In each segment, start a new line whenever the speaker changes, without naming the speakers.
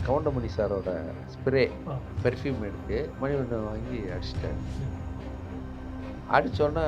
கவுண்டமணி சாரோட spray perfume எடுத்து மணிவண்ணன் வாங்கி அடிச்சிட்டாரு. அடித்தோடனே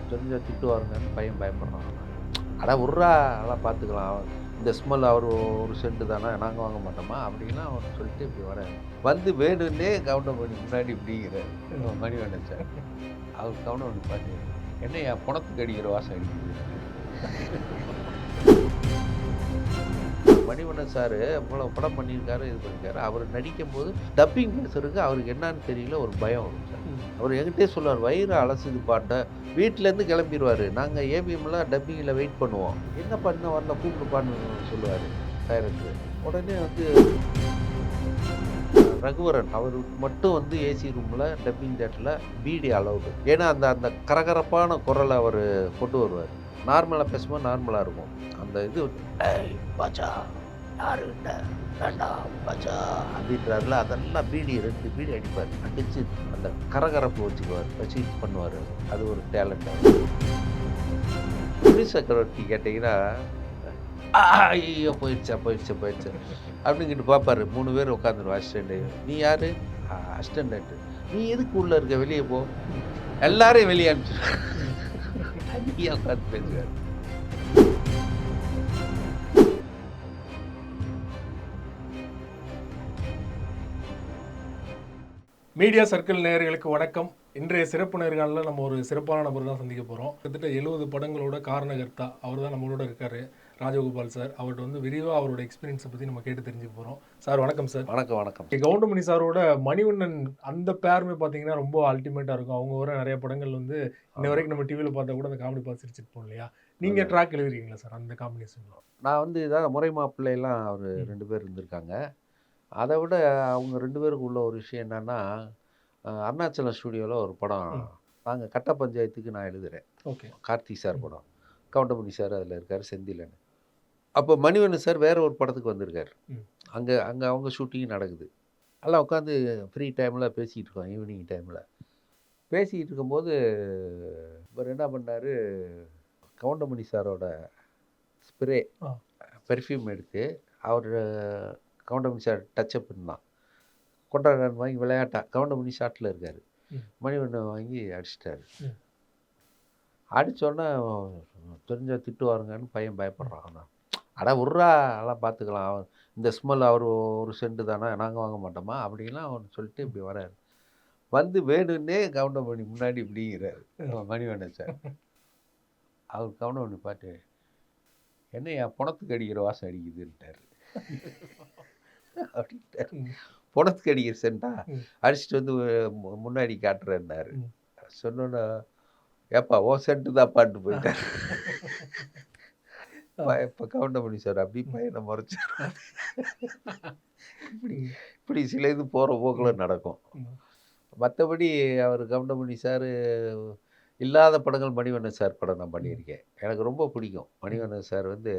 தெரிஞ்சால் திட்டுவாருங்கன்னு பையன் பயப்படுறான். அட விட்றா அதெல்லாம் பார்த்துக்கலாம், இந்த ஸ்மெல் அவர் ஒரு சென்ட்டு தானே, நாங்கள் வாங்க மாட்டோமா அப்படின்லாம் அவர் சொல்லிட்டு இப்படி வர வந்து வேணுன்னே கவுண்டமணி முன்னாடி இப்படிங்கிறார் மணிவண்ணன் சார். அவர் கவுண்டமணி பார்த்து என்ன என் பணத்துக்கு அடிக்கிற வாசம் அடிக்குது. மணிவண்ணன் சார் இவ்வளோ படம் பண்ணியிருக்காரு, இது பண்ணியிருக்காரு. அவர் நடிக்கும்போது டப்பிங் பேசுறதுக்கு அவருக்கு என்னன்னு தெரியல, ஒரு பயம் வரும் சார். அவர் என்கிட்டே சொல்லுவார், வயிறு அலசுது பாட்டை, வீட்டிலேருந்து கிளம்பிடுவார். நாங்கள் ஏபிஎம்லாம் டப்பிங்கில் வெயிட் பண்ணுவோம். என்ன பண்ண வரல கூப்பிடுப்பான்னு சொல்லுவார் டைரக்டர். உடனே வந்து ரகுவரன் அவருக்கு மட்டும் வந்து ஏசி ரூமில் டப்பிங் தேட்டரில் பீடி அலவுடு. ஏன்னா அந்த அந்த கரகரப்பான குரலை அவர் கொண்டு வருவார். நார்மலாக பேசும்போது நார்மலாக இருக்கும். அந்த இது பாச்சா யாருக்கிட்ட வேண்டாம் பாச்சா அப்படின்றாருல, அதெல்லாம் பீடி 2 பீடி அடிப்பார். அடித்து அந்த கரகரப்பு வச்சு பண்ணுவார். அது ஒரு டேலண்ட். புலி சக்கரவர்த்தி கேட்டிங்கன்னா ஐயோ போயிடுச்சா அப்படிங்கிட்டு பார்ப்பாரு. 3 பேர் உட்காந்துருவோம். அசிஸ்டண்ட்டு, நீ யார்? அசிஸ்டண்ட்டு. நீ எதுக்கு உள்ளே இருக்க, வெளியே போ. எல்லாரையும் வெளியே அனுப்பிச்சிடுவார். தனியாக உட்காந்து பேசுவார்.
மீடியா சர்க்கிள் நேயர்களுக்கு வணக்கம். இன்றைய சிறப்பு நேர்காணலில் நம்ம ஒரு சிறப்பான நபர் தான் சந்திக்க போகிறோம். கிட்டத்தட்ட 70 படங்களோட காரணகர்த்தா அவர் தான் நம்மளோட இருக்கார், ராஜகோபால் சார். அவர்கிட்ட வந்து விரிவாக அவரோட எக்ஸ்பீரியன்ஸை பற்றி நம்ம கேட்டு தெரிஞ்சுக்க போகிறோம். சார் வணக்கம் சார்.
வணக்கம்.
கவுண்டமணி சாரோட மணிவண்ணன் அந்த பேருமே பார்த்தீங்கன்னா ரொம்ப அல்டிமேட்டாக இருக்கும். அவங்க வர நிறைய படங்கள் வந்து இன்ன வரைக்கும் நம்ம டிவியில் பார்த்தா கூட அந்த காமெடி பார்த்து சிரிச்சிருப்போம் இல்லையா? நீங்கள் ட்ராக் எழுதுறீங்களா சார் அந்த காம்பினேஷன்?
நான் வந்து இதாக முறை மாப்பிள்ளைலாம் அவர் 2 பேர் இருந்திருக்காங்க. அதை விட அவங்க 2 பேருக்கு உள்ள ஒரு விஷயம் என்னென்னா, அருணாச்சலம் ஸ்டூடியோவில் ஒரு படம் நாங்கள் கட்ட பஞ்சாயத்துக்கு நான் எழுதுகிறேன்.
ஓகே.
கார்த்திக் சார் படம். கவுண்டமணி சார் அதில் இருக்கார், செந்திலன். அப்போ மணிவண்ணன் சார் வேறு ஒரு படத்துக்கு வந்திருக்கார். அங்கே அவங்க ஷூட்டிங் நடக்குது. எல்லாம் உட்காந்து ஃப்ரீ டைமில் பேசிகிட்டு இருக்கோம். ஈவினிங் டைமில் பேசிக்கிட்டு இருக்கும்போது இவர் என்ன பண்ணார், கவுண்டமணி சாரோட ஸ்ப்ரே பெர்ஃப்யூம் எடுத்து அவர் கவுண்டமணி சார் டச்சப் பண்ணான். கொண்டாடன் வாங்கி விளையாட்டா கவுண்டமணி ஷாட்டில் இருக்கார். மணிவண்ணன் வாங்கி அடிச்சிட்டாரு. அடித்தோடனே தெரிஞ்சால் திட்டுவாருங்கன்னு பையன் பயப்படுறான். அட விட்றா அதெல்லாம் பார்த்துக்கலாம், இந்த ஸ்மெல் அவர் ஒரு சென்ட்டு தானே, நாங்கள் வாங்க மாட்டோமா அப்படின்லாம் அவர் சொல்லிட்டு இப்படி வராரு. வந்து வேணுன்னே கவுண்டமணி முன்னாடி இப்படிங்கிறார் மணிவண்ணன் சார். அவர் கவுண்டமணி பார்த்து என்ன என் பணத்துக்கு அடிக்கிற வாசம் அடிக்குதுன்ட்டார். அப்படின்ட்டார். பணத்துக்கு அடிக்கிற சென்டா அடிச்சுட்டு வந்து முன்னாடி காட்டுறேன்னாரு. சொன்னோன்னா ஏப்பா ஓ சென்ட்டு தான் பாட்டு போயிட்டார். இப்போ கவுண்டமணி சார் அப்படி பையனை முறைச்சார். இப்படி சில இது போகிற போக்கில் நடக்கும். மற்றபடி அவர் கவுண்டமணி சார் இல்லாத படங்கள் மணிவண்ணன் சார் படம் நான் பண்ணியிருக்கேன். எனக்கு ரொம்ப பிடிக்கும். மணிவண்ணன் சார் வந்து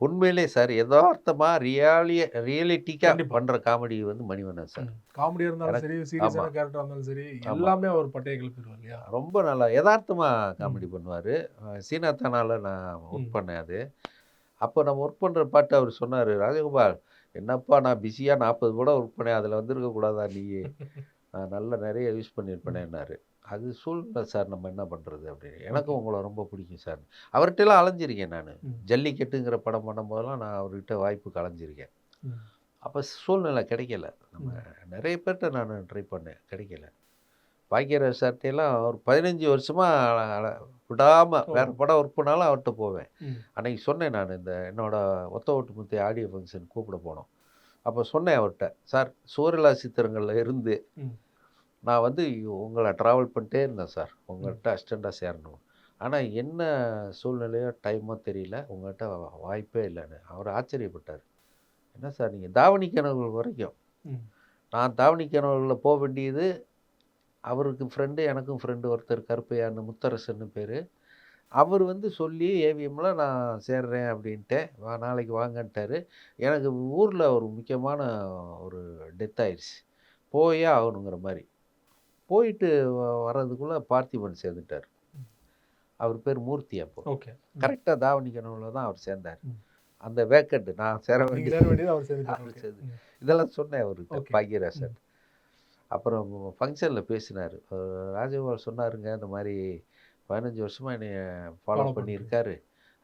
உண்மையிலே சார் யதார்த்தமாக ரியாலிட்டிக்காக பண்ணுற காமெடி வந்து மணிவண்ணன் சார்.
காமெடியாக இருந்தாலும் சரி, சீரியஸான கேரக்டராக இருந்தாலும் சரி, எல்லாமே அவர் பட்டையை கிளப்பிடுவார் இல்லையா?
ரொம்ப நல்லா யதார்த்தமாக காமெடி பண்ணுவார். சீனாத்தானால நான் ஒர்க் பண்ணேன். அது அப்போ நம்ம ஒர்க் பண்ணுற பாட்டு அவர் சொன்னார், ராஜகோபால் என்னப்பா நான் பிஸியாக 40 படம் ஒர்க் பண்ணேன், அதில் வந்திருக்கக்கூடாதா நீ, நான் நல்லா நிறைய யூஸ் பண்ணியிருப்பேனேன்னாரு. அது சூழ்நிலை சார், நம்ம என்ன பண்ணுறது அப்படின்னு. எனக்கும் உங்களை ரொம்ப பிடிக்கும் சார். அவர்கிட்டலாம் அலைஞ்சிருக்கேன் நான். ஜல்லிக்கட்டுங்கிற படம் பண்ணும்போதெல்லாம் நான் அவர்கிட்ட வாய்ப்புக்கு அலைஞ்சிருக்கேன். அப்போ சூழ்நிலை கிடைக்கல. நம்ம நிறைய பேர்கிட்ட நான் ட்ரை பண்ணேன், கிடைக்கல. பாக்கியராஜ் சார்கிட்டையெல்லாம் ஒரு 15 வருஷமாக விடாமல் வேறு படம் ஒர்க் பண்ணாலும் அவர்கிட்ட போவேன். அன்றைக்கி சொன்னேன் நான், இந்த என்னோடய ஒத்த ஓட்டு முத்தி ஆடியோ ஃபங்க்ஷன் கூப்பிட போனோம். அப்போ சொன்னேன் அவர்கிட்ட, சார் சூரியலா சித்திரங்களில் இருந்து நான் வந்து உங்களை ட்ராவல் பண்ணிட்டே இருந்தேன் சார், உங்கள்கிட்ட அசிஸ்டண்ட்டாக சேரணும். ஆனால் என்ன சூழ்நிலையோ டைமோ தெரியல, உங்கள்கிட்ட வாய்ப்பே இல்லைன்னு. அவர் ஆச்சரியப்பட்டார். என்ன சார் நீங்கள் தாவணி கனவுகள் வரைக்கும், நான் தாவணி கனவுகளில் போக வேண்டியது, அவருக்கு ஃப்ரெண்டு எனக்கும் ஃப்ரெண்டு ஒருத்தர் கருப்பையான்னு முத்தரசன்னு பேர், அவர் வந்து சொல்லி ஏவிஎம்மில் நான் சேர்றேன் அப்படின்ட்டேன், நாளைக்கு வாங்கன்ட்டார். எனக்கு ஊரில் ஒரு முக்கியமான ஒரு டெத் ஆயிடுச்சு, போயே ஆகணுங்கிற மாதிரி. போயிட்டு வர்றதுக்குள்ளே பார்த்திபன் சேர்ந்துட்டார். அவர் பேர் மூர்த்தி. அப்போ
ஓகே,
கரெக்டாக தாவணி கனவுல தான் அவர் சேர்ந்தார். அந்த வேக்கண்ட் நான் சேர
நீங்க
வேண்டிய
சேர வேண்டியது அவர் சேர்ந்துட்டாரு.
அவர்
ஓகே.
சேர்ந்து இதெல்லாம் சொன்னேன் அவர்கிட்ட
ஓகே.
பாக்யராஜன். அப்புறம் ஃபங்க்ஷனில் பேசினார். ராஜகோபால் சொன்னாருங்க, இந்த மாதிரி 15 வருஷமாக என்னைய ஃபாலோ
ஃபாலோ பண்ணிருக்காரு.
பண்ணியிருக்காரு.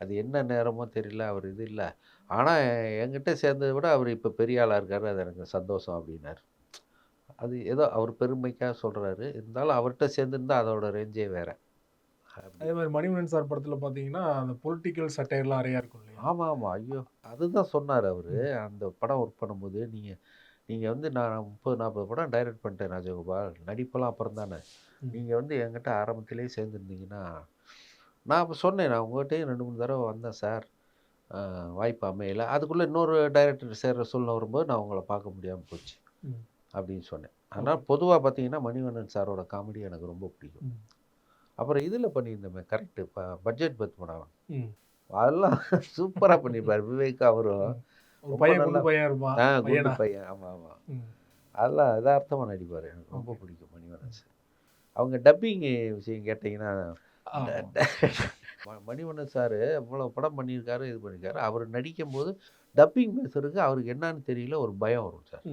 அது என்ன நேரமோ தெரியல, அவர் இது இல்லை. ஆனால் என்கிட்ட சேர்ந்ததை விட அவர் இப்போ பெரிய ஆளாக இருக்காரு, அது எனக்கு சந்தோஷம் அப்படின்னாரு. அது ஏதோ அவர் பெருமைக்காக சொல்கிறாரு, இருந்தாலும் அவர்கிட்ட சேர்ந்துருந்தா அதோட ரேஞ்சே வேற.
அதே மாதிரி மணிவண்ணன் சார் படத்துல பாத்தீங்கன்னா அந்த பொலிட்டிக்கல் சட்டையெல்லாம் நிறையா இருக்கும் இல்லையா?
ஆமாம் ஆமாம், ஐயோ அதுதான் சொன்னார் அவர். அந்த படம் ஒர்க் பண்ணும்போது நீங்கள் வந்து நான் 30-40 படம் டைரக்ட் பண்ணிட்டேன் ராஜகோபால், நடிப்பெல்லாம் அப்புறம் தானே. நீங்கள் வந்து என்கிட்ட ஆரம்பத்திலே சேர்ந்துருந்தீங்கன்னா, நான் அப்போ சொன்னேன், நான் உங்கள்கிட்டயும் 2-3 தடவை வந்தேன் சார், வாய்ப்பு அமையலை. அதுக்குள்ளே இன்னொரு டைரக்டர் சேர்ற சூழ்நிலை வரும்போது நான் உங்களை பார்க்க முடியாமல் போச்சு அப்படின்னு சொன்னேன். அதனால் பொதுவாக பார்த்தீங்கன்னா மணிவண்ணன் சாரோட காமெடி எனக்கு ரொம்ப பிடிக்கும். அப்புறம் இதில் பண்ணியிருந்தோமே கரெக்டு, பட்ஜெட் பத் படம், அதெல்லாம் சூப்பராக பண்ணியிருப்பார் விவேக். அவரும்
ஒரு பையன் குண்டு பையன் இருப்பான்.
குண்டு
பையனா?
பையன், ஆமாம் ஆமாம், அதெல்லாம் யதார்த்தமாக நடிப்பார். எனக்கு ரொம்ப பிடிக்கும் மணிவண்ணன் சார். அவங்க டப்பிங் விஷயம் கேட்டிங்கன்னா, மணிவண்ணன் சார் இவ்வளோ படம் பண்ணியிருக்காரு, இது பண்ணியிருக்காரு. அவர் நடிக்கும்போது டப்பிங் பேசுறதுக்கு அவருக்கு என்னன்னு தெரியல, ஒரு பயம் வரும் சார்.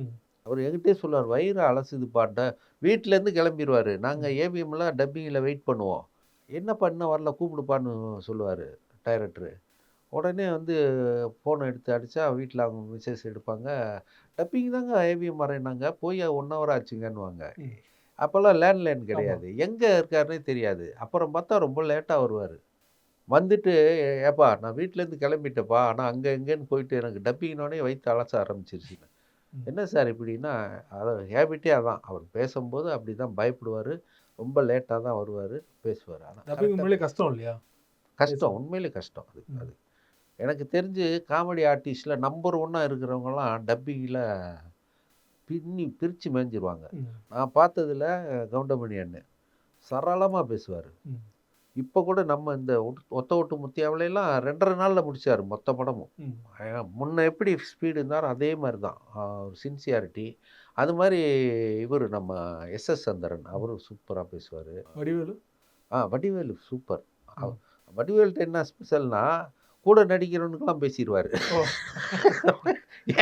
அவர் என்கிட்டே சொல்லுவார், வயிறு அலசுது பாட்ட, வீட்டிலேருந்து கிளம்பிடுவார். நாங்கள் ஏவிஎம்லாம் டப்பிங்கில் வெயிட் பண்ணுவோம், என்னப்பா இன்னும் வரல கூப்பிடுப்பான்னு சொல்லுவார் டைரக்டரு. உடனே வந்து ஃபோனை எடுத்து அடித்தா வீட்டில் அவங்க மிஸ்ஸஸ் எடுப்பாங்க, டப்பிங் தாங்க ஏவிஎம் வரேன்னாங்க, போய் 1 ஹவர் ஆச்சுங்கன்னுவாங்க. அப்போல்லாம் லேண்ட்லைன் கிடையாது, எங்கே இருக்காருன்னே தெரியாது. அப்புறம் பார்த்தா ரொம்ப லேட்டாக வருவார். வந்துட்டு, ஏப்பா நான் வீட்டிலேருந்து கிளம்பிட்டேப்பா, ஆனால் அங்கே எங்கேன்னு போயிட்டு எனக்கு டப்பிங்னோடனே வயிற்று அலச ஆரம்பிச்சிருச்சுன்னு. என்ன சார் இப்படின்னா, அதான் ஹேபிட்டே அதான். அவர் பேசும்போது அப்படி தான் பயப்படுவார், ரொம்ப லேட்டாக தான் வருவார், பேசுவார்.
டப்பிங் உண்மையிலே
ஆனால்
கஷ்டம் இல்லையா?
கஷ்டம், உண்மையிலே கஷ்டம். அது எனக்கு தெரிஞ்சு காமெடி ஆர்டிஸ்டில் நம்பர் 1 இருக்கிறவங்கலாம் டப்பிங்கில் பிரித்து மேய்ஞ்சிருவாங்க. நான் பார்த்ததில் கவுண்டமணி அண்ணன் சரளமாக பேசுவார். இப்போ கூட நம்ம இந்த ஒத்த ஓட்டு முத்தியாவிலாம் 2.5 நாளில் முடித்தார் மொத்த படமும். முன்ன எப்படி ஸ்பீடு இருந்தாரோ அதே மாதிரி தான், ஒரு சின்சியாரிட்டி. அது மாதிரி இவர் நம்ம எஸ்எஸ் சந்திரன், அவரும் சூப்பராக பேசுவார்.
வடிவேலு?
வடிவேலு சூப்பர். வடிவேல்கிட்ட என்ன ஸ்பெஷல்னா, கூட நடிக்கிறவனுக்கெல்லாம் பேசிடுவார்.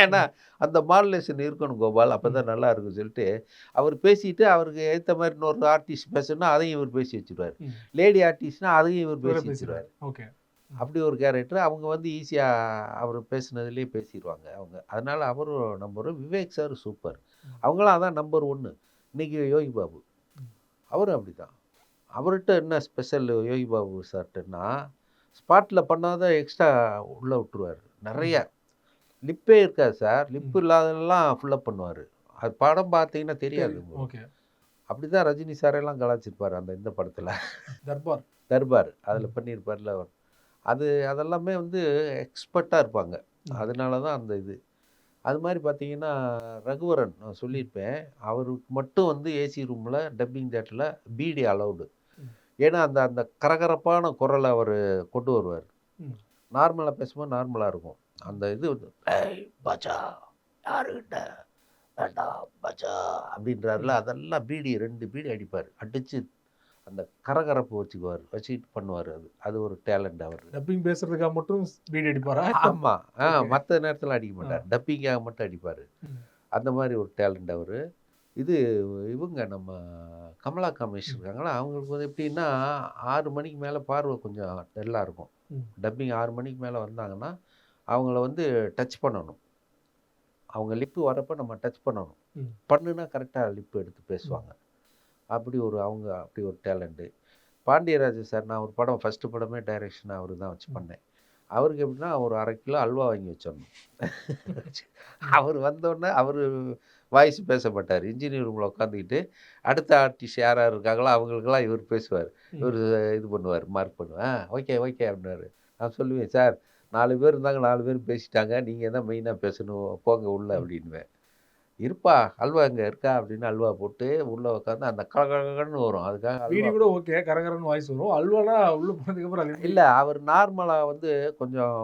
ஏன்னா அந்த மாடுலேஷன் இருக்கணும் கோபால், அப்போ தான் நல்லா இருக்கும் சொல்லிட்டு அவர் பேசிட்டு, அவருக்கு ஏற்ற மாதிரி இன்னொரு ஆர்டிஸ்ட் பேசணும்னா அதையும் இவர் பேசி வச்சுருவார். லேடி ஆர்டிஸ்ட்னா அதையும் இவர் பேசி வச்சுருவார்.
ஓகே.
அப்படி ஒரு கேரக்டர். அவங்க வந்து ஈஸியாக அவர் பேசுனதுலேயே பேசிடுவாங்க அவங்க. அதனால் அவரும் நம்பர். Vivek sir super. அவங்களாம் அதான் நம்பர் 1. இன்றைக்கி யோகி பாபு அவரும் அப்படி தான். அவர்கிட்ட என்ன ஸ்பெஷல் யோகி பாபு சார்ட்டன்னா, ஸ்பாட்டில் பண்ணாத எக்ஸ்ட்ரா உள்ளே விட்டுருவார். நிறைய லிப்பே இருக்காது சார், லிப்பு இல்லாதெல்லாம் ஃபுல்லப் பண்ணுவார். அது படம் பார்த்தீங்கன்னா தெரியாது.
ஓகே.
அப்படி தான் ரஜினி சாரெல்லாம் கலாச்சிருப்பார் இந்த படத்தில். தர்பார் அதில் பண்ணியிருப்பார்ல அவர். அதெல்லாமே வந்து எக்ஸ்பர்ட்டாக இருப்பாங்க. அதனால தான் அந்த இது. அது மாதிரி பார்த்தீங்கன்னா ரகுவரன் நான் சொல்லியிருப்பேன், அவருக்கு மட்டும் வந்து ஏசி ரூமில் டப்பிங் தேட்டரில் பீடி அலவுடு. ஏன்னா அந்த கரகரப்பான குரலை அவர் கொண்டு வருவார். நார்மலாக பேசும்போது நார்மலாக இருக்கும். அந்த இது வந்து பச்சா யாருக்கிட்ட வேண்டாம் பச்சா அப்படின்றாருல, அதெல்லாம் பீடி 2 பீடி அடிப்பார். அடித்து அந்த கரகரப்பு வச்சுக்கிட்டு பண்ணுவார். அது ஒரு டேலண்ட் அவர்.
டப்பிங் பேசுறதுக்காக மட்டும் பீடி அடிப்பாரா?
ஆமாம், மற்ற நேரத்தில் அடிக்க மாட்டார், டப்பிங்காக மட்டும் அடிப்பார். அந்த மாதிரி ஒரு டேலண்ட் அவர். இது இவங்க நம்ம கமலா காமேஷ் இருக்காங்களா, அவங்களுக்கு வந்து எப்படின்னா 6 மணிக்கு மேலே பார்வை கொஞ்சம் டல்லாக இருக்கும். டப்பிங் 6 மணிக்கு மேலே வந்தாங்கன்னா அவங்கள வந்து டச் பண்ணணும். அவங்க லிப்பு வரப்போ நம்ம டச் பண்ணணும். பண்ணுனா கரெக்டாக லிப்பு எடுத்து பேசுவாங்க. அப்படி ஒரு டேலண்ட்டு. பாண்டியராஜ் சார், நான் ஒரு படம் ஃபஸ்ட்டு படமே டைரெக்ஷன் அவர் தான் வச்சு பண்ணேன். அவருக்கு எப்படின்னா ஒரு 1/2 கிலோ அல்வா வாங்கி வச்சிடணும். அவர் வந்தோடனே அவர் வாய்ஸ் பேச மாட்டார். இன்ஜினியர் ரூமில் உட்காந்துக்கிட்டு அடுத்த ஆர்டிஸ்ட் யார் இருக்காங்களோ அவங்களுக்கெல்லாம் இவர் பேசுவார். இவர் இது பண்ணுவார், மார்க் பண்ணுவேன். ஓகே ஓகே அப்படின்னாரு. நான் சொல்லுவேன், சார் 4 பேர் இருந்தாங்க, 4 பேர் பேசிட்டாங்க, நீங்கள் தான் மெயினாக பேசணும், போங்க உள்ள அப்படின்வேன். இருப்பா அல்வா இங்கே இருக்கா அப்படின்னு அல்வா போட்டு உள்ளே உட்காந்து அந்த கலகலன்னு வரும். அதுக்காக
வீடியோ கூட ஓகே, கரகரன்னு வாய்ஸ் வரும். அல்வானா உள்ளே போனதுக்கப்புறம்
இல்லை, அவர் நார்மலாக வந்து கொஞ்சம்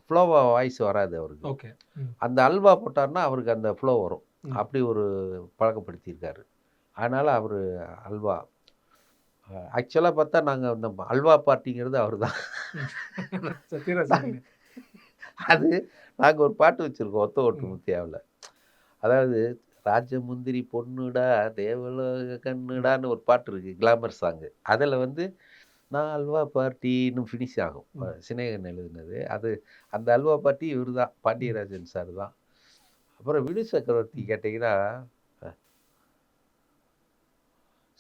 ஃப்ளோவாக வாய்ஸ் வராது அவருக்கு.
ஓகே.
அந்த அல்வா போட்டார்னா அவருக்கு அந்த ஃப்ளோ வரும். அப்படி ஒரு பழக்கப்படுத்தியிருக்காரு. அதனால் அவர் அல்வா ஆக்சுவலாக பார்த்தா நாங்கள் இந்த அல்வா பார்ட்டிங்கிறது அவர் தான். அது நாங்கள் ஒரு பாட்டு வச்சுருக்கோம் ஒத்த ஓட்டு முத்தியாவில். அதாவது ராஜமுந்திரி பொண்ணுடா தேவலோக கண்ணுடான்னு ஒரு பாட்டு இருக்குது, கிளாமர் சாங்கு. அதில் வந்து நான் அல்வா பார்ட்டின்னு ஃபினிஷ் ஆகும். சினேகன் எழுதுனது அது. அந்த அல்வா பார்ட்டி இவர் தான், பாண்டியராஜன் சார் தான். அப்புறம் வினு சக்கரவர்த்தி கேட்டிங்கன்னா,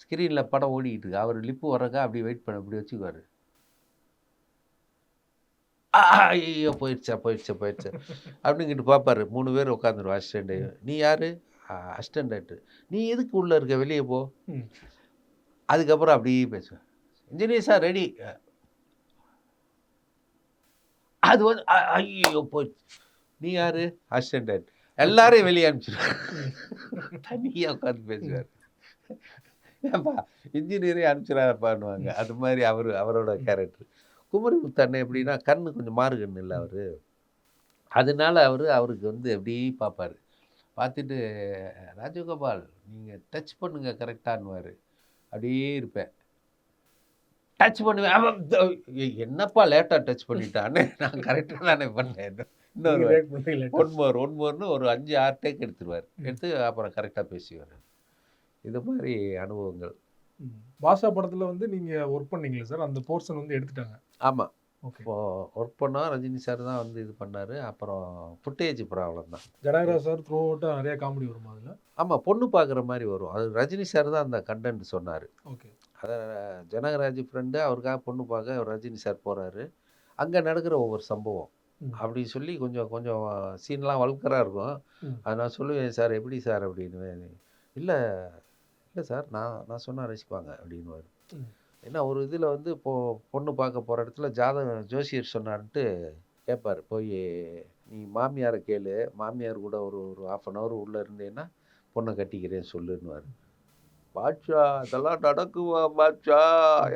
ஸ்க்ரீனில் படம் ஓடிக்கிட்டு இருக்கு, அவர் லிப்பு வரக்கா அப்படி வெயிட் பண்ண இப்படி வச்சுக்குவார். ஐயோ போயிடுச்சா அப்படின்னுக்கிட்டு பார்ப்பாரு. 3 பேர் உட்காந்துருவோம் அசிஸ்டண்ட்டு. நீ யார்? Assistant director. நீ எதுக்கு உள்ளே இருக்க, வெளியே போ. அதுக்கப்புறம் அப்படியே பேசுவேன். Engineer sir ready. அது வந்து ஐயோ போயிடுச்சு. நீ யார்? Assistant director. எல்லாரையும் வெளியே அனுப்பிச்சிடுவார். தனியாக உட்காந்து பேசுவார். ஏன்பா இன்ஜினியரே அனுப்பிச்சிடாப்பான்னுவாங்க. அது மாதிரி அவரோட கேரக்டர். குமரிமுத்து அண்ணன் எப்படின்னா கண்ணு கொஞ்சம் மாறு கண்ணு இல்லை அவர். அதனால அவருக்கு வந்து எப்படி பார்ப்பார். பார்த்துட்டு ராஜகோபால் நீங்கள் டச் பண்ணுங்க கரெக்டான்னுவார். அப்படியே இருப்பேன். டச் பண்ணுவேன். என்னப்பா லேட்டாக டச் பண்ணிட்டான்னு. நான் கரெக்டாக தானே பண்ணேன். இன்னொரு ஒன் மோர்னு ஒரு 5-6 டேக் எடுத்துருவார். எடுத்து அப்புறம் கரெக்டாக பேசுவார். இது மாதிரி அனுபவங்கள்.
பாஷா படத்தில் வந்து நீங்கள் ஒர்க் பண்ணீங்களே சார், அந்த போர்ஷன் வந்து எடுத்துட்டாங்க.
ஆமாம். இப்போது ஒர்க் பண்ணோம். ரஜினி சார் தான் வந்து இது பண்ணார். அப்புறம் ஃபுட்டேஜ் ப்ராப்ளம் தான்.
ஜனகராஜ் சார் த்ரூ அவுட்டாக நிறைய காமெடி வருமா அதில்?
ஆமாம், பொண்ணு பார்க்குற மாதிரி வரும். அது ரஜினி சார் தான் அந்த கண்டென்ட் சொன்னார்.
ஓகே.
அதை ஜனகராஜ் ஃப்ரெண்டு அவருக்காக பொண்ணு பார்க்க ரஜினி சார் போகிறாரு. அங்கே நடக்கிற ஒவ்வொரு சம்பவம் அப்படி சொல்லி கொஞ்சம் கொஞ்சம் சீன்லாம் வல்கராக இருக்கும். அதை நான் சொல்லுவேன், சார் எப்படி சார் அப்படின்னு. இல்லை சார் நான் சொன்னால் ரசிப்பாங்க அப்படின்னுவார். ஏன்னா ஒரு இதில் வந்து பொண்ணு பார்க்க போகிற இடத்துல ஜாதகம் ஜோசியர் சொன்னார்ன்ட்டு கேட்பார். போய் நீ மாமியாரை கேளு, மாமியார் கூட ஒரு 1/2 hour உள்ளே இருந்தேன்னா பொண்ணை கட்டிக்கிறேன்னு சொல்லுன்னுவார். பாட்சா அதெல்லாம் நடக்குமா பாட்சா,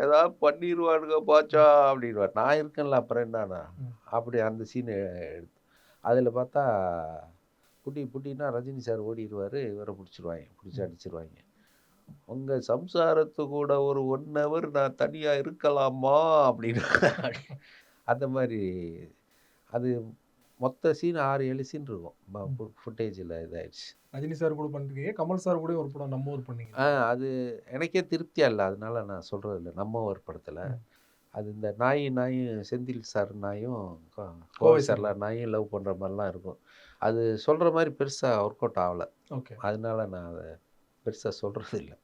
ஏதாவது பண்ணிடுவானுங்க பாட்சா அப்படின்வார். நான் இருக்கேன்ல அப்புறம் என்னண்ணா அப்படி அந்த சீனை எடுத்து அதில் பார்த்தா புட்டினா ரஜினி சார் ஓடிடுவார். இவரை பிடிச்சி அடிச்சிருவாங்க. உங்கள் சம்சாரத்து கூட ஒரு 1 hour நான் தனியாக இருக்கலாமா அப்படின்னு. அந்த மாதிரி அது மொத்த சீன் 6-7 சீன் இருக்கும் ஃபுட்டேஜில் இதாகிடுச்சு.
ரஜினி சார் கூட பண்ணிருக்கீங்க, கமல் சார் கூட ஒரு படம் நம்ம ஊர் பண்ணீங்க.
அது எனக்கே திருப்தியாக இல்லை, அதனால நான் சொல்கிறது இல்லை. நம்ம ஒரு படத்தில் அது இந்த நாயும் செந்தில் சார் நாயும் கோவை சார்லாம் நாயும் லவ் பண்ணுற மாதிரிலாம் இருக்கும். அது சொல்கிற மாதிரி பெருசாக ஒர்க் அவுட் ஆகலை.
ஓகே.
அதனால நான் அதை பெருசாக சொல்கிறது இல்லை.